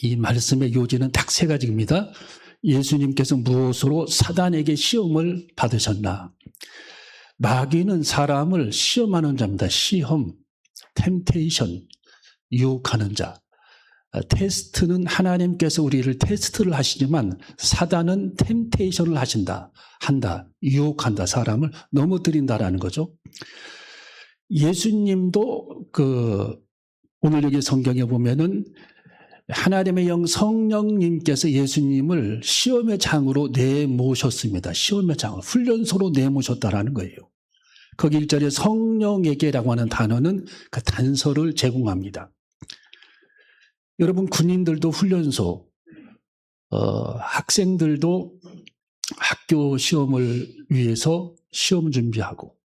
이 말씀의 요지는 딱 세 가지입니다. 예수님께서 무엇으로 사단에게 시험을 받으셨나? 마귀는 사람을 시험하는 자입니다. 시험, 템테이션, 유혹하는 자. 테스트는 하나님께서 우리를 테스트를 하시지만 사단은 템테이션을 한다, 유혹한다, 사람을 넘어뜨린다라는 거죠. 예수님도 오늘 여기 성경에 보면은 하나님의 영 성령님께서 예수님을 시험의 장으로 내모셨습니다. 시험의 장으로, 훈련소로 내모셨다라는 거예요. 거기 1절에 성령에게라고 하는 단어는 그 단서를 제공합니다. 여러분, 군인들도 훈련소, 학생들도 학교 시험을 위해서 시험 준비하고,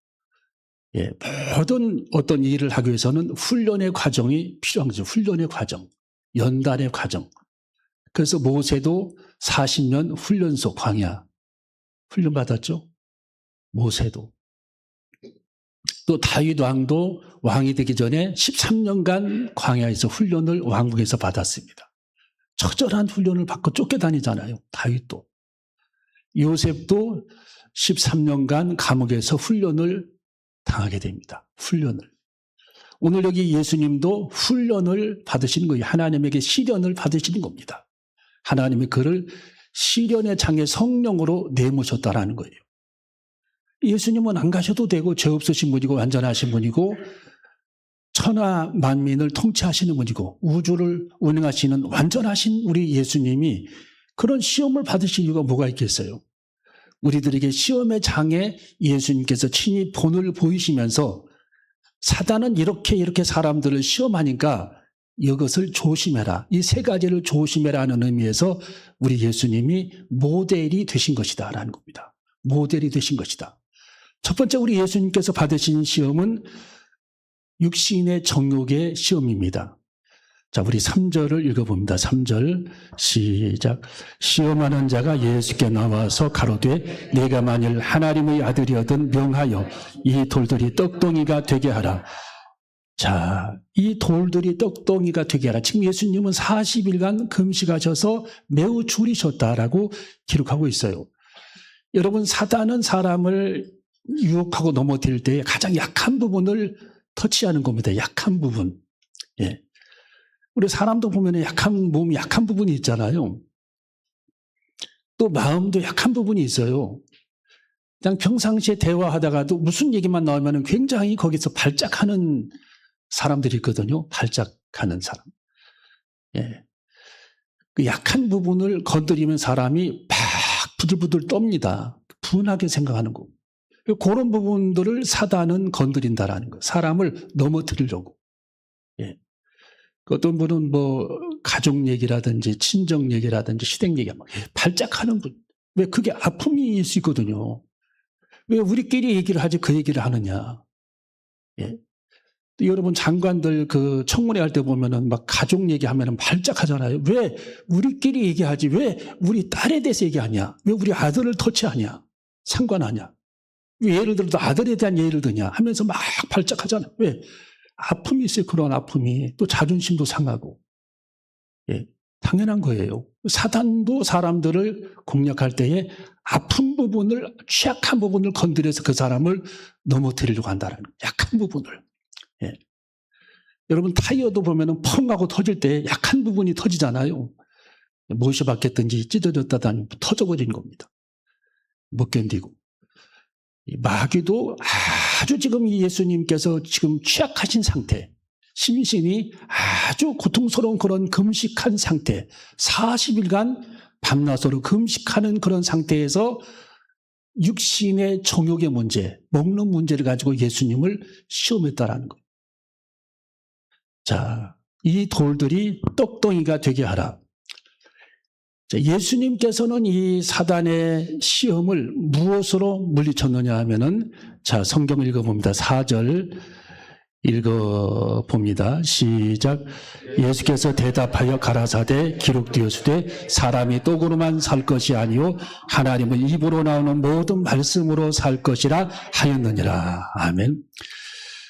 모든 어떤 일을 하기 위해서는 훈련의 과정이 필요한 거죠. 훈련의 과정, 연단의 과정. 그래서 모세도 40년 훈련소, 광야 훈련 받았죠. 모세도. 또 다윗 왕도 왕이 되기 전에 13년간 광야에서 훈련을 왕국에서 받았습니다. 처절한 훈련을 받고 쫓겨다니잖아요. 다윗도. 요셉도 13년간 감옥에서 훈련을 당하게 됩니다. 훈련을. 오늘 여기 예수님도 훈련을 받으시는 거예요. 하나님에게 시련을 받으시는 겁니다. 하나님이 그를 시련의 장의 성령으로 내모셨다라는 거예요. 예수님은 안 가셔도 되고 죄 없으신 분이고 완전하신 분이고 천하 만민을 통치하시는 분이고 우주를 운행하시는 완전하신 우리 예수님이 그런 시험을 받으실 이유가 뭐가 있겠어요? 우리들에게 시험의 장에 예수님께서 친히 본을 보이시면서 사단은 이렇게 사람들을 시험하니까 이것을 조심해라. 이 세 가지를 조심해라 하는 의미에서 우리 예수님이 모델이 되신 것이다 라는 겁니다. 모델이 되신 것이다. 첫 번째 우리 예수님께서 받으신 시험은 육신의 정욕의 시험입니다. 자, 우리 3절을 읽어봅니다. 3절 시작. 시험하는 자가 예수께 나와서 가로되 내가 만일 하나님의 아들이거든 명하여 이 돌들이 떡덩이가 되게 하라. 자, 이 돌들이 떡덩이가 되게 하라. 지금 예수님은 40일간 금식하셔서 매우 줄이셨다라고 기록하고 있어요. 여러분, 사단은 사람을 유혹하고 넘어뜨릴 때 가장 약한 부분을 터치하는 겁니다. 약한 부분. 예. 우리 사람도 보면 몸이 약한 부분이 있잖아요. 또 마음도 약한 부분이 있어요. 그냥 평상시에 대화하다가도 무슨 얘기만 나오면 굉장히 거기서 발작하는 사람들이 있거든요. 발작하는 사람. 예. 그 약한 부분을 건드리면 사람이 막 부들부들 떱니다. 분하게 생각하는 거. 그런 부분들을 사단은 건드린다라는 거. 사람을 넘어뜨리려고. 예. 어떤 분은 가족 얘기라든지 친정 얘기라든지 시댁 얘기 막 발작하는 분. 왜 그게 아픔일 수 있거든요. 왜 우리끼리 얘기를 하지 그 얘기를 하느냐. 예. 또 여러분 장관들 청문회 할 때 보면은 막 가족 얘기하면은 발작하잖아요. 왜 우리끼리 얘기하지? 왜 우리 딸에 대해서 얘기하냐? 왜 우리 아들을 터치하냐? 상관하냐? 왜 예를 들어서 아들에 대한 예를 드냐? 하면서 막 발작하잖아요. 왜? 아픔이 있어요. 그런 아픔이. 또 자존심도 상하고. 예, 당연한 거예요. 사단도 사람들을 공략할 때에 아픈 부분을, 취약한 부분을 건드려서 그 사람을 넘어뜨리려고 한다는 거예요. 약한 부분을. 예. 여러분, 타이어도 보면은 펑 하고 터질 때 약한 부분이 터지잖아요. 모셔박혔든지 찢어졌다더니 터져버리는 겁니다. 못 견디고. 마귀도 아주 지금 이 예수님께서 지금 취약하신 상태, 심신이 아주 고통스러운 그런 금식한 상태, 40일간 밤낮으로 금식하는 그런 상태에서 육신의 정욕의 문제, 먹는 문제를 가지고 예수님을 시험했다라는 거예요. 자, 이 돌들이 떡덩이가 되게 하라. 자, 예수님께서는 이 사단의 시험을 무엇으로 물리쳤느냐 하면은, 자, 성경을 읽어봅니다. 4절 읽어봅니다. 시작. 예수께서 대답하여 가라사대 기록되었으되 사람이 떡으로만 살 것이 아니요 하나님은 입으로 나오는 모든 말씀으로 살 것이라 하였느니라. 아멘.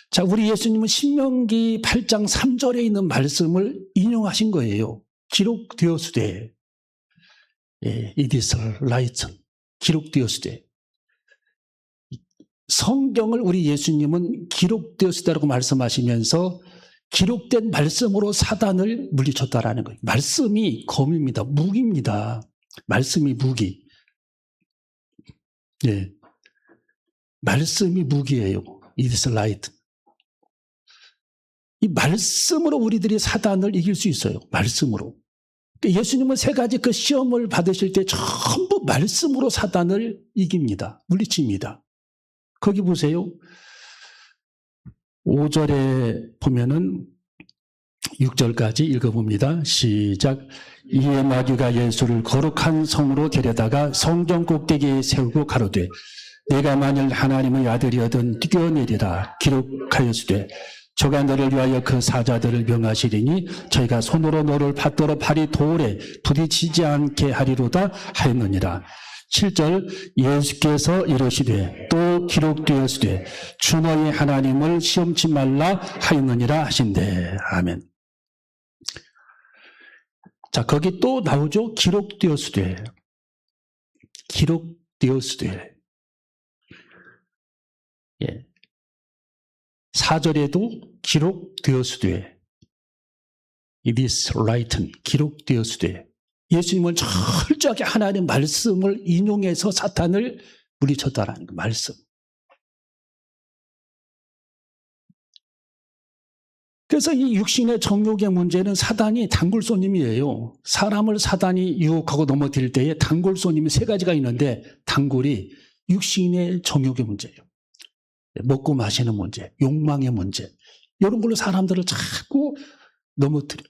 자, 우리 예수님은 신명기 8장 3절에 있는 말씀을 인용하신 거예요. 기록되었으되, 예, it is written. 기록되었으되. 성경을 우리 예수님은 기록되었으다라고 말씀하시면서 기록된 말씀으로 사단을 물리쳤다라는 거예요. 말씀이 검입니다. 무기입니다. 말씀이 무기. 예. 말씀이 무기예요. It is light. 이 말씀으로 우리들이 사단을 이길 수 있어요. 말씀으로. 그러니까 예수님은 세 가지 그 시험을 받으실 때 전부 말씀으로 사단을 이깁니다. 물리칩니다. 거기 보세요. 5절에 보면은 6절까지 읽어봅니다. 시작. 이에 마귀가 예수를 거룩한 성으로 데려다가 성전 꼭대기에 세우고 가로되 내가 만일 하나님의 아들이거든 뛰어내리라 기록하였으되 저가 너를 위하여 그 사자들을 명하시리니 저희가 손으로 너를 받들어 팔이 돌에 부딪히지 않게 하리로다 하였느니라. 7절 예수께서 이르시되 또 기록되었으되 주 너희 하나님을 시험치 말라 하였느니라 하신대. 아멘. 자, 거기 또 나오죠. 기록되었으되. 기록되었으되. 예. 4절에도 기록되었으되. It is written. 기록되었으되. 예수님은 철저하게 하나님의 말씀을 인용해서 사탄을 물리쳤다라는 거, 말씀. 그래서 이 육신의 정욕의 문제는 사단이 단골손님이에요. 사람을 사단이 유혹하고 넘어뜨릴 때에 단골손님이 세 가지가 있는데 단골이 육신의 정욕의 문제예요. 먹고 마시는 문제, 욕망의 문제. 이런 걸로 사람들을 자꾸 넘어뜨려요.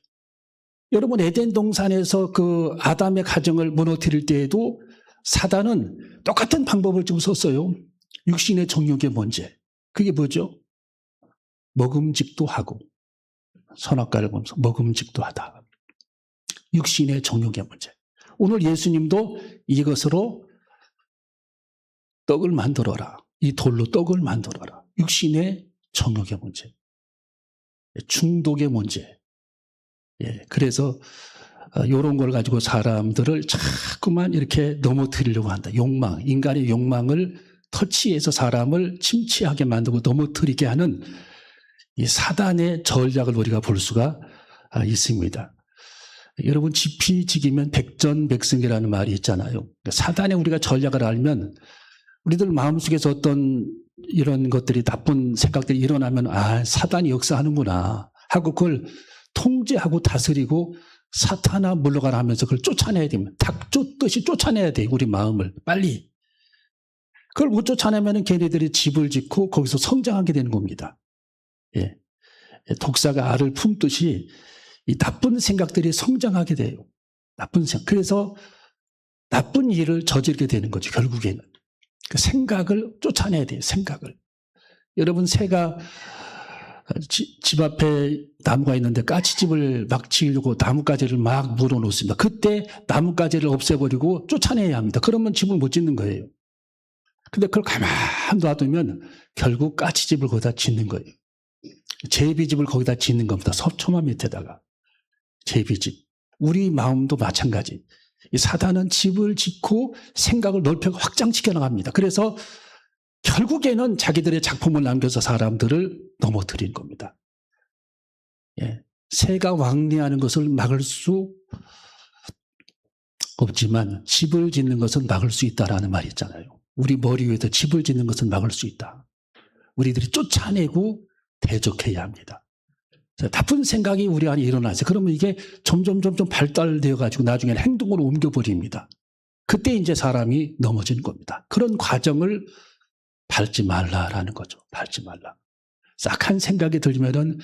여러분 에덴 동산에서 그 아담의 가정을 무너뜨릴 때에도 사단은 똑같은 방법을 좀 썼어요. 육신의 정욕의 문제. 그게 뭐죠? 먹음직도 하고 선악과를 보면서 먹음직도 하다. 육신의 정욕의 문제. 오늘 예수님도 이것으로 떡을 만들어라. 이 돌로 떡을 만들어라. 육신의 정욕의 문제. 중독의 문제. 예, 그래서 이런 걸 가지고 사람들을 자꾸만 이렇게 넘어뜨리려고 한다. 욕망, 인간의 욕망을 터치해서 사람을 침체하게 만들고 넘어뜨리게 하는 이 사단의 전략을 우리가 볼 수가 있습니다. 여러분 지피지기면 백전백승이라는 말이 있잖아요. 그러니까 사단의 우리가 전략을 알면 우리들 마음속에서 어떤 이런 것들이 나쁜 생각들이 일어나면 사단이 역사하는구나 하고 그걸 통제하고 다스리고 사탄아 물러가라 하면서 그걸 쫓아내야 됩니다. 닭 쫓듯이 쫓아내야 돼요. 우리 마음을 빨리. 그걸 못 쫓아내면 걔네들이 집을 짓고 거기서 성장하게 되는 겁니다. 예. 독사가 알을 품듯이 이 나쁜 생각들이 성장하게 돼요. 나쁜 생각. 그래서 나쁜 일을 저지르게 되는 거죠. 결국에는. 그 생각을 쫓아내야 돼요. 생각을. 여러분 새가 집 앞에 나무가 있는데 까치집을 막 지으려고 나뭇가지를 막 물어놓습니다. 그때 나뭇가지를 없애버리고 쫓아내야 합니다. 그러면 집을 못 짓는 거예요. 근데 그걸 가만 놔두면 결국 까치집을 거기다 짓는 거예요. 제비집을 거기다 짓는 겁니다. 섭초만 밑에다가. 제비집. 우리 마음도 마찬가지. 이 사단은 집을 짓고 생각을 넓혀 확장시켜 나갑니다. 그래서 결국에는 자기들의 작품을 남겨서 사람들을 넘어뜨린 겁니다. 예. 새가 왕래하는 것을 막을 수 없지만 집을 짓는 것은 막을 수 있다라는 말이 있잖아요. 우리 머리 위에도 집을 짓는 것은 막을 수 있다. 우리들이 쫓아내고 대적해야 합니다. 나쁜 생각이 우리 안에 일어나서 그러면 이게 점점 발달되어 가지고 나중에는 행동으로 옮겨버립니다. 그때 이제 사람이 넘어지는 겁니다. 그런 과정을 밟지 말라라는 거죠. 밟지 말라. 싹한 생각이 들면은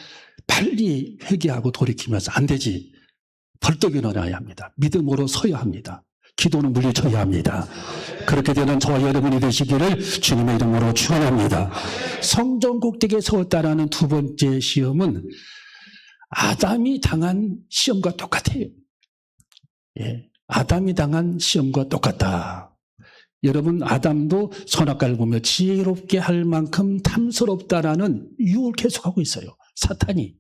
빨리 회개하고 돌이키면서 안 되지. 벌떡 일어나야 합니다. 믿음으로 서야 합니다. 기도는 물리쳐야 합니다. 그렇게 되는 저와 여러분이 되시기를 주님의 이름으로 축원합니다. 성전 꼭대기에 서었다라는 두 번째 시험은 아담이 당한 시험과 똑같아요. 예, 아담이 당한 시험과 똑같다. 여러분 아담도 선악과를 보며 지혜롭게 할 만큼 탐스럽다라는 유혹을 계속하고 있어요. 사탄이.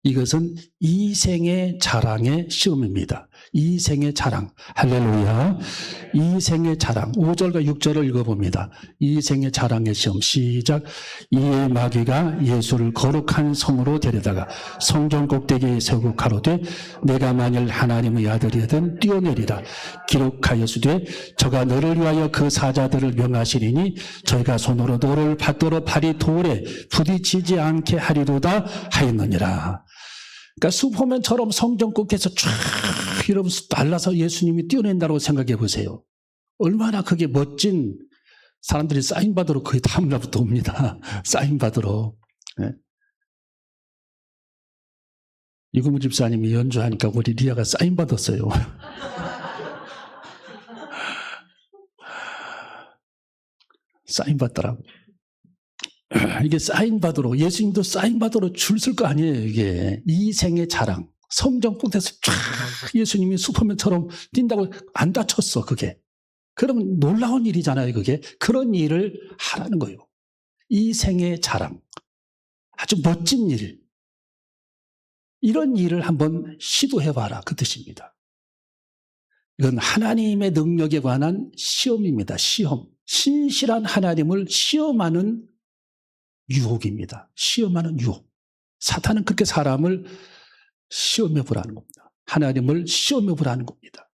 이것은 이생의 자랑의 시험입니다. 이생의 자랑. 할렐루야. 이생의 자랑. 5절과 6절을 읽어봅니다. 이생의 자랑의 시험. 시작. 이에 마귀가 예수를 거룩한 성으로 데려다가 성전 꼭대기에 세우고 가로되 내가 만일 하나님의 아들이든 뛰어내리라. 기록하였으되 저가 너를 위하여 그 사자들을 명하시리니 저희가 손으로 너를 받들어 발이 돌에 부딪히지 않게 하리로다 하였느니라. 그러니까 슈퍼맨처럼 성전 꼭대기에서 쫙 이러면서 날라서 예수님이 뛰어낸다고 생각해 보세요. 얼마나 그게 멋진, 사람들이 사인 받으러 거의 다음날부터 옵니다. 사인 받으러. 네. 이구무 집사님이 연주하니까 우리 리아가 사인 받았어요. 사인 받더라고. 이게 사인 받으러, 예수님도 사인 받으러 줄 쓸 거 아니에요, 이게. 이생의 자랑. 성전 꼭대기에서 쫙 예수님이 슈퍼맨처럼 뛴다고 안 다쳤어, 그게. 그러면 놀라운 일이잖아요, 그게. 그런 일을 하라는 거예요. 이생의 자랑. 아주 멋진 일. 이런 일을 한번 시도해봐라, 그 뜻입니다. 이건 하나님의 능력에 관한 시험입니다, 시험. 신실한 하나님을 시험하는 유혹입니다. 시험하는 유혹. 사탄은 그렇게 사람을 시험해보라는 겁니다. 하나님을 시험해보라는 겁니다.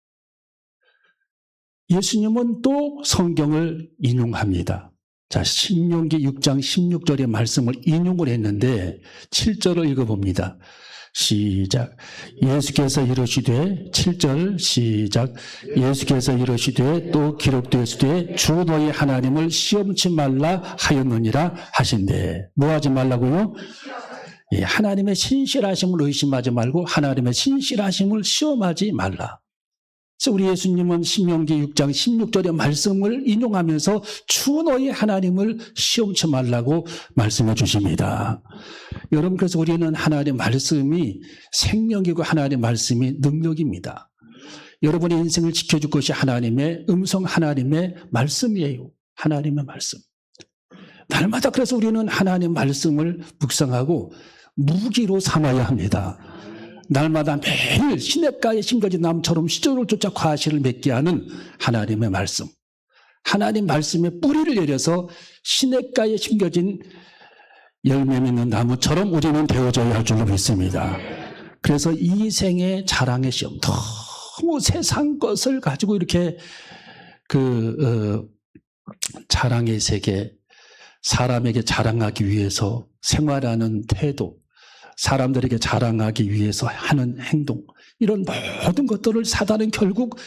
예수님은 또 성경을 인용합니다. 자, 신명기 6장 16절의 말씀을 인용을 했는데 7절을 읽어봅니다. 시작. 예수께서 이르시되 7절 시작. 예수께서 이르시되 또 기록되었으되 주 너희 하나님을 시험치 말라 하였느니라 하신대. 뭐 하지 말라고요? 예, 하나님의 신실하심을 의심하지 말고 하나님의 신실하심을 시험하지 말라. 그래서 우리 예수님은 신명기 6장 16절의 말씀을 인용하면서 주 너희 하나님을 시험치 말라고 말씀해 주십니다. 여러분, 그래서 우리는 하나님의 말씀이 생명이고 하나님의 말씀이 능력입니다. 여러분의 인생을 지켜줄 것이 하나님의 음성, 하나님의 말씀이에요. 하나님의 말씀. 날마다 그래서 우리는 하나님의 말씀을 묵상하고 무기로 삼아야 합니다. 날마다 매일 시냇가에 심겨진 나무처럼 시절을 쫓아 과실을 맺게 하는 하나님의 말씀. 하나님 말씀의 뿌리를 내려서 시냇가에 심겨진 열매 맺는 나무처럼 우리는 되어져야 할 줄로 믿습니다. 그래서 이 생의 자랑의 시험, 너무 세상 것을 가지고 이렇게 자랑의 세계, 사람에게 자랑하기 위해서 생활하는 태도, 사람들에게 자랑하기 위해서 하는 행동, 이런 모든 것들을 사단은 결국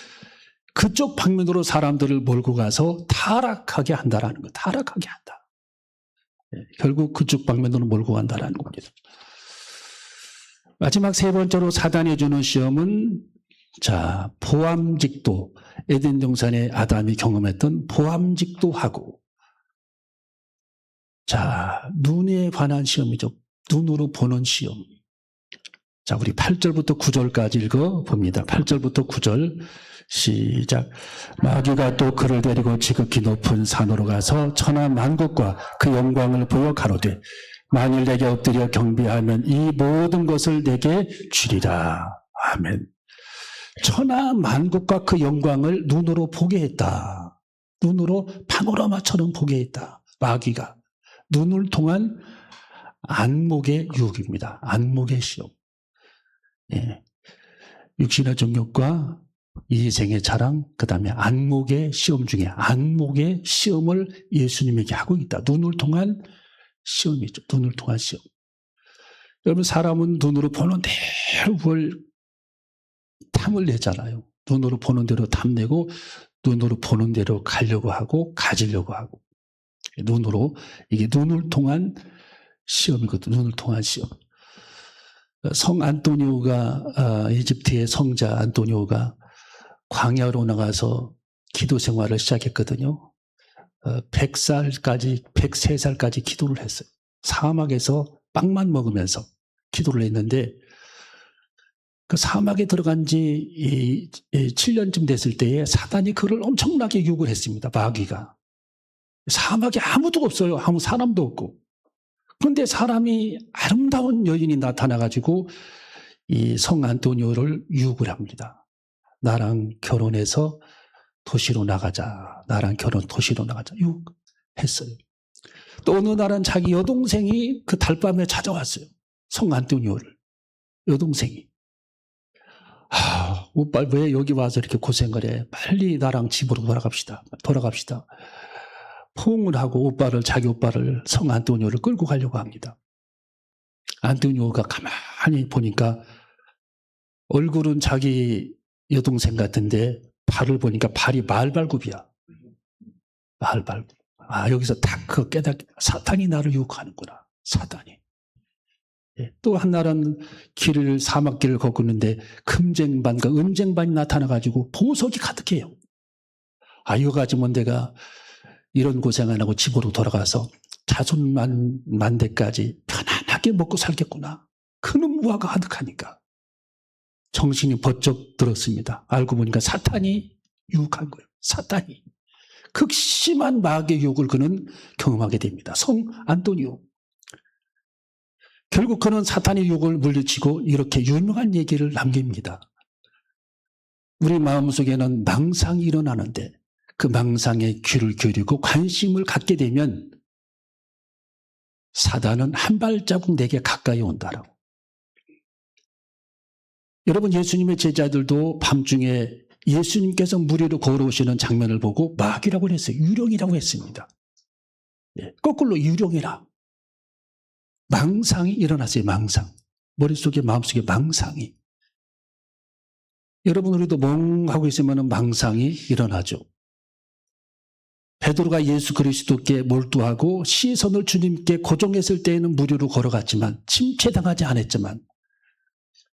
그쪽 방면으로 사람들을 몰고 가서 타락하게 한다라는 거. 타락하게 한다. 결국 그쪽 방면으로 몰고 간다라는 겁니다. 마지막 세 번째로 사단이 주는 시험은 보암직도, 에덴 동산의 아담이 경험했던 보암직도하고, 눈에 관한 시험이죠. 눈으로 보는 시험. 우리 8절부터 9절까지 읽어봅니다. 8절부터 9절 시작. 마귀가 또 그를 데리고 지극히 높은 산으로 가서 천하 만국과 그 영광을 보여 가로되 만일 내게 엎드려 경배하면 이 모든 것을 내게 주리라. 아멘. 천하 만국과 그 영광을 눈으로 보게 했다. 눈으로 파노라마처럼 보게 했다. 마귀가. 눈을 통한 안목의 유혹입니다. 안목의 시험. 예. 육신의 정욕과 이생의 자랑, 그 다음에 안목의 시험 중에 안목의 시험을 예수님에게 하고 있다. 눈을 통한 시험이죠. 눈을 통한 시험. 여러분, 사람은 눈으로 보는 대로 탐을 내잖아요. 눈으로 보는 대로 탐내고 눈으로 보는 대로 가려고 하고 가지려고 하고. 눈으로, 이게 눈을 통한 시험이거든요. 눈을 통한 시험. 성 안토니오가, 이집트의 성자 안토니오가 광야로 나가서 기도 생활을 시작했거든요. 103살까지 기도를 했어요. 사막에서 빵만 먹으면서 기도를 했는데, 그 사막에 들어간 지 7년쯤 됐을 때에 사단이 그를 엄청나게 유혹을 했습니다. 마귀가. 사막에 아무도 없어요. 아무 사람도 없고. 그런데 사람이 아름다운 여인이 나타나가지고 이 성 안토니오를 유혹을 합니다. 나랑 결혼해서 도시로 나가자. 나랑 도시로 나가자. 유혹했어요. 또 어느 날은 자기 여동생이 그 달밤에 찾아왔어요. 성 안토니오를. 여동생이. 오빠 왜 여기 와서 이렇게 고생을 해? 빨리 나랑 집으로 돌아갑시다. 포옹을 하고 자기 오빠를 성 안토니오를 끌고 가려고 합니다. 안토니오가 가만히 보니까 얼굴은 자기 여동생 같은데 발을 보니까 발이 말발굽이야. 말발굽. 여기서 딱 그 사탄이 나를 유혹하는구나. 사탄이. 또 한 날은 사막길을 걷고 있는데 금쟁반과 은쟁반이 나타나가지고 보석이 가득해요. 이거 가지면 내가 이런 고생 안 하고 집으로 돌아가서 자손만대까지 편안하게 먹고 살겠구나. 그는 무화가 가득하니까 정신이 번쩍 들었습니다. 알고 보니까 사탄이 유혹한 거예요. 사탄이. 극심한 마귀의 유혹을 그는 경험하게 됩니다. 성 안토니오. 결국 그는 사탄의 유혹을 물리치고 이렇게 유명한 얘기를 남깁니다. 우리 마음속에는 망상이 일어나는데 그 망상에 귀를 기울이고 관심을 갖게 되면 사단은 한 발자국 내게 가까이 온다라고. 여러분, 예수님의 제자들도 밤중에 예수님께서 물 위로 걸어오시는 장면을 보고 마귀라고 했어요. 유령이라고 했습니다. 거꾸로 유령이라. 망상이 일어났어요. 망상. 머릿속에 마음속에 망상이. 여러분, 우리도 멍하고 있으면 망상이 일어나죠. 베드로가 예수 그리스도께 몰두하고 시선을 주님께 고정했을 때에는 물 위로 걸어갔지만 침체당하지 않았지만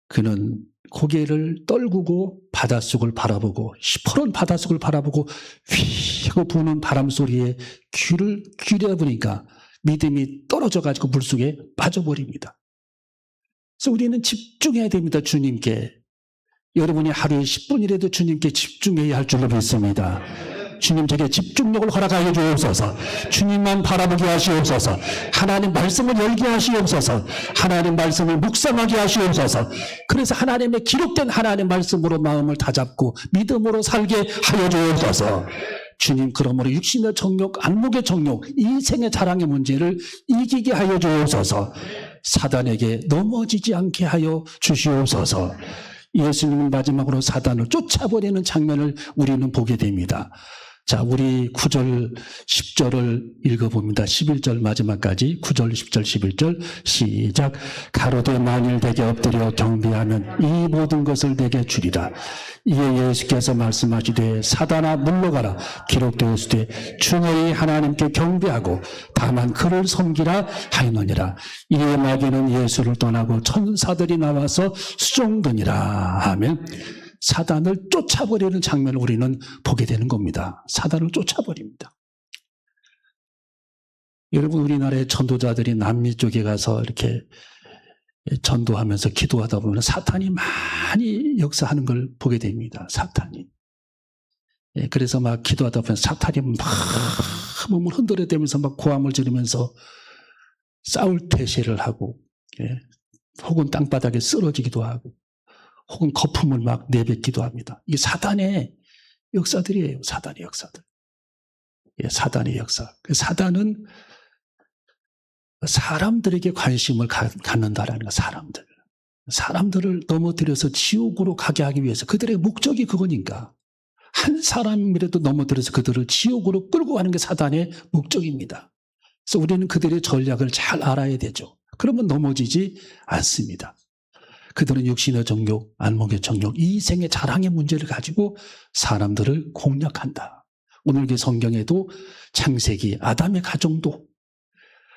그는 고개를 떨구고 바닷속을 바라보고 시퍼런 바닷속을 바라보고 휘 하고 부는 바람 소리에 귀를 기울여보니까 믿음이 떨어져가지고 물속에 빠져버립니다. 그래서 우리는 집중해야 됩니다. 주님께. 여러분이 하루에 10분이라도 주님께 집중해야 할 줄로 믿습니다. 주님, 제게 집중력을 허락하여 주옵소서. 주님만 바라보게 하시옵소서. 하나님 말씀을 열게 하시옵소서. 하나님 말씀을 묵상하게 하시옵소서. 그래서 하나님의 기록된 하나님 말씀으로 마음을 다잡고 믿음으로 살게 하여 주옵소서. 주님, 그러므로 육신의 정욕, 안목의 정욕, 인생의 자랑의 문제를 이기게 하여 주옵소서. 사단에게 넘어지지 않게 하여 주시옵소서. 예수님은 마지막으로 사단을 쫓아버리는 장면을 우리는 보게 됩니다. 자, 우리 9절, 10절을 읽어봅니다. 11절 마지막까지 9절, 10절, 11절 시작. 가로되 만일 내게 엎드려 경배하면 이 모든 것을 내게 주리라. 이에 예수께서 말씀하시되 사단아 물러가라. 기록되었으되 충성히 하나님께 경배하고 다만 그를 섬기라 하였느니라. 이에 마귀는 예수를 떠나고 천사들이 나와서 수종드니라. 아멘. 사단을 쫓아버리는 장면을 우리는 보게 되는 겁니다. 사단을 쫓아버립니다. 여러분, 우리나라의 전도자들이 남미 쪽에 가서 이렇게 전도하면서 기도하다 보면 사탄이 많이 역사하는 걸 보게 됩니다. 사탄이. 그래서 막 기도하다 보면 사탄이 막 몸을 흔들어대면서 막 고함을 지르면서 싸울 태세를 하고, 혹은 땅바닥에 쓰러지기도 하고, 혹은 거품을 막 내뱉기도 합니다. 이게 사단의 역사들이에요. 사단의 역사들. 사단의 역사. 사단은 사람들에게 관심을 갖는다라는 거. 사람들을 넘어뜨려서 지옥으로 가게 하기 위해서 그들의 목적이 그거니까 한 사람이라도 넘어뜨려서 그들을 지옥으로 끌고 가는 게 사단의 목적입니다. 그래서 우리는 그들의 전략을 잘 알아야 되죠. 그러면 넘어지지 않습니다. 그들은 육신의 정욕, 안목의 정욕, 이생의 자랑의 문제를 가지고 사람들을 공략한다. 오늘 그 성경에도 창세기, 아담의 가정도,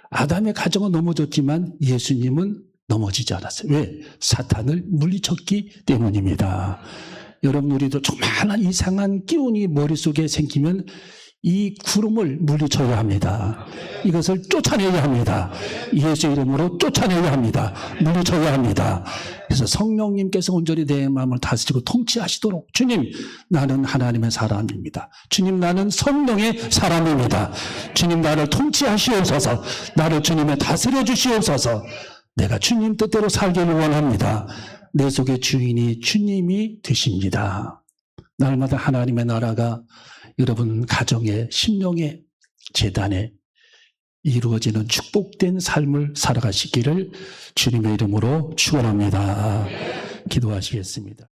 아담의 가정은 넘어졌지만 예수님은 넘어지지 않았어요. 왜? 사탄을 물리쳤기 때문입니다. 여러분, 우리도 조그마한 이상한 기운이 머릿속에 생기면 이 구름을 물리쳐야 합니다. 이것을 쫓아내야 합니다. 예수 이름으로 쫓아내야 합니다. 물리쳐야 합니다. 그래서 성령님께서 온전히 내 마음을 다스리고 통치하시도록 주님 나는 하나님의 사람입니다. 주님 나는 성령의 사람입니다. 주님 나를 통치하시옵소서. 나를 주님의 다스려 주시옵소서. 내가 주님 뜻대로 살기를 원합니다. 내 속의 주인이 주님이 되십니다. 날마다 하나님의 나라가 여러분 가정에 심령에 재단에 이루어지는 축복된 삶을 살아가시기를 주님의 이름으로 축원합니다. 기도하시겠습니다.